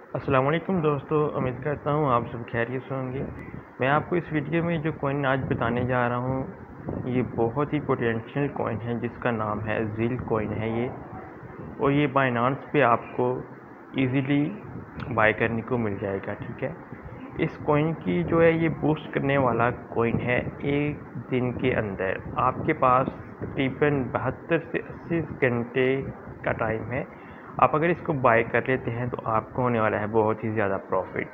अस्सलाम वालेकुम दोस्तों, उम्मीद करता हूँ आप सब खैरियत से होंगे। मैं आपको इस वीडियो में जो कॉइन आज बताने जा रहा हूँ, ये बहुत ही पोटेंशियल कॉइन है जिसका नाम है ज़ील कॉइन है ये। और ये बाइनांस पे आपको इजीली बाय करने को मिल जाएगा, ठीक है। इस कॉइन की जो है ये बूस्ट करने वाला कॉइन है। एक दिन के अंदर आपके पास तकरीबन 72 से 80 घंटे का टाइम है। आप अगर इसको बाय कर लेते हैं तो आपको होने वाला है बहुत ही ज़्यादा प्रॉफिट।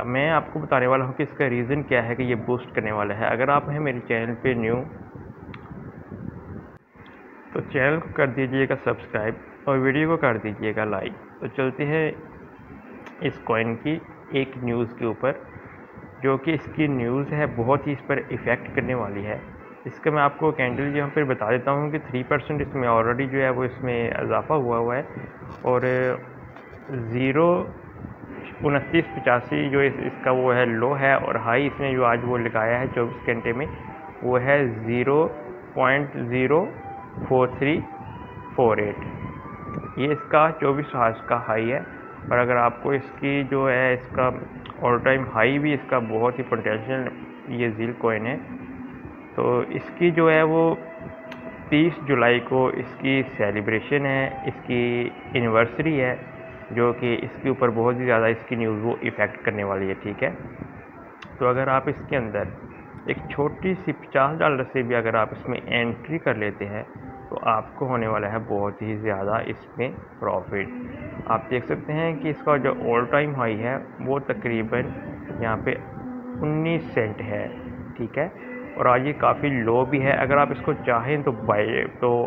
मैं आपको बताने वाला हूँ कि इसका रीज़न क्या है कि ये बूस्ट करने वाला है। अगर आप हैं मेरे चैनल पे न्यू तो चैनल को कर दीजिएगा सब्सक्राइब और वीडियो को कर दीजिएगा लाइक। तो चलते हैं इस कॉइन की एक न्यूज़ के ऊपर, जो कि इसकी न्यूज़ है बहुत ही इस पर इफ़ेक्ट करने वाली है। इसका मैं आपको कैंडल यहाँ पर बता देता हूँ कि 3% इसमें ऑलरेडी जो है वो इसमें इजाफा हुआ है। और 0.2985 जो इसका वो है लो है, और हाई इसने जो आज वो लगाया है 24 घंटे में वो है 0.04348। ये इसका 24 आवर्स का हाई है। और अगर आपको इसकी जो है इसका ऑल टाइम हाई भी इसका बहुत ही पोटेंशियल ये ज़ील कॉइन है। तो इसकी जो है वो 30 जुलाई को इसकी सेलिब्रेशन है, इसकी एनिवर्सरी है, जो कि इसके ऊपर बहुत ही ज़्यादा इसकी न्यूज़ वो इफ़ेक्ट करने वाली है, ठीक है। तो अगर आप इसके अंदर एक छोटी सी $50 से भी अगर आप इसमें एंट्री कर लेते हैं तो आपको होने वाला है बहुत ही ज़्यादा इसमें प्रॉफिट। आप देख सकते हैं कि इसका जो ऑल टाइम हाई है वो तकरीबन यहाँ पे 19 सेंट है, ठीक है। और आज ये काफ़ी लो भी है। अगर आप इसको चाहें तो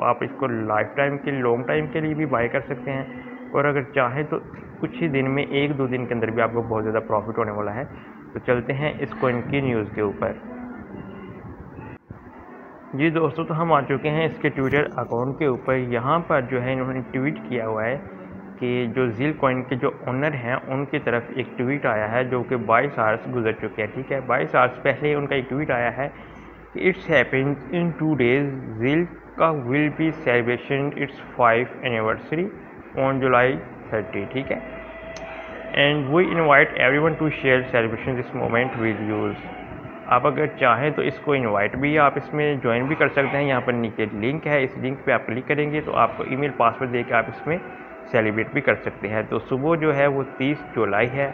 आप इसको लाइफ टाइम के लॉन्ग टाइम के लिए भी बाय कर सकते हैं। और अगर चाहें तो कुछ ही दिन में 1-2 दिन के अंदर भी आपको बहुत ज़्यादा प्रॉफिट होने वाला है। तो चलते हैं इस कॉइन की न्यूज़ के ऊपर। जी दोस्तों, तो हम आ चुके हैं इसके ट्विटर अकाउंट के ऊपर। यहाँ पर जो है इन्होंने ट्वीट किया हुआ है कि जो ज़ील कॉइन के जो ओनर हैं उनकी तरफ एक ट्वीट आया है, जो कि 22 आवर्स गुजर चुके हैं, ठीक है। 22 आवर्स पहले उनका एक ट्वीट आया है कि इट्स हैपेंस इन 2 डेज, ज़ील का will be celebration its 5th anniversary on July 30, ठीक है। And we invite everyone to share celebration this moment with us. आप अगर चाहें तो इसको इनवाइट भी आप इसमें ज्वाइन भी कर सकते हैं। यहाँ पर नीचे लिंक है, इस लिंक पे आप क्लिक करेंगे तो आपको ईमेल पासवर्ड दे के आप इसमें सेलिब्रेट भी कर सकते हैं। तो सुबह जो है वो 30 जुलाई है।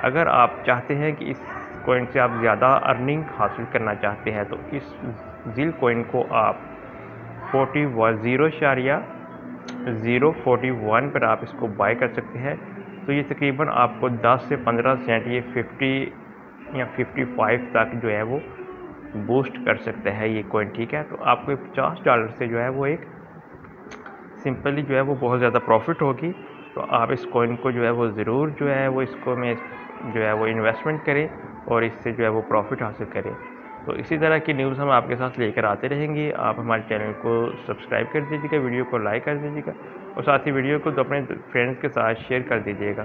अगर आप चाहते हैं कि इस कॉइन से आप ज़्यादा अर्निंग हासिल करना चाहते हैं तो इस ज़ील कॉइन को आप 0.041 पर आप इसको बाय कर सकते हैं। तो ये तकरीबन आपको 10 से 15 सेंट ये 50 या 55 तक जो है वो बूस्ट कर सकता है ये कॉइन, ठीक है। तो आपको $50 से जो है वो एक सिंपली जो है वो बहुत ज़्यादा प्रॉफिट होगी। तो आप इस कॉइन को जो है वो ज़रूर जो है वो इसको में जो है वो इन्वेस्टमेंट करें और इससे जो है वो प्रॉफिट हासिल करें। तो इसी तरह की न्यूज़ हम आपके साथ लेकर आते रहेंगे। आप हमारे चैनल को सब्सक्राइब कर दीजिएगा, वीडियो को लाइक कर दीजिएगा और साथ ही वीडियो को तो अपने फ्रेंड्स के साथ शेयर कर दीजिएगा।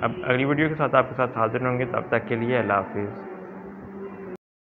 अब अगली वीडियो के साथ आपके साथ हाजिर होंगे, तब तक के लिए अल्लाह हाफिज़।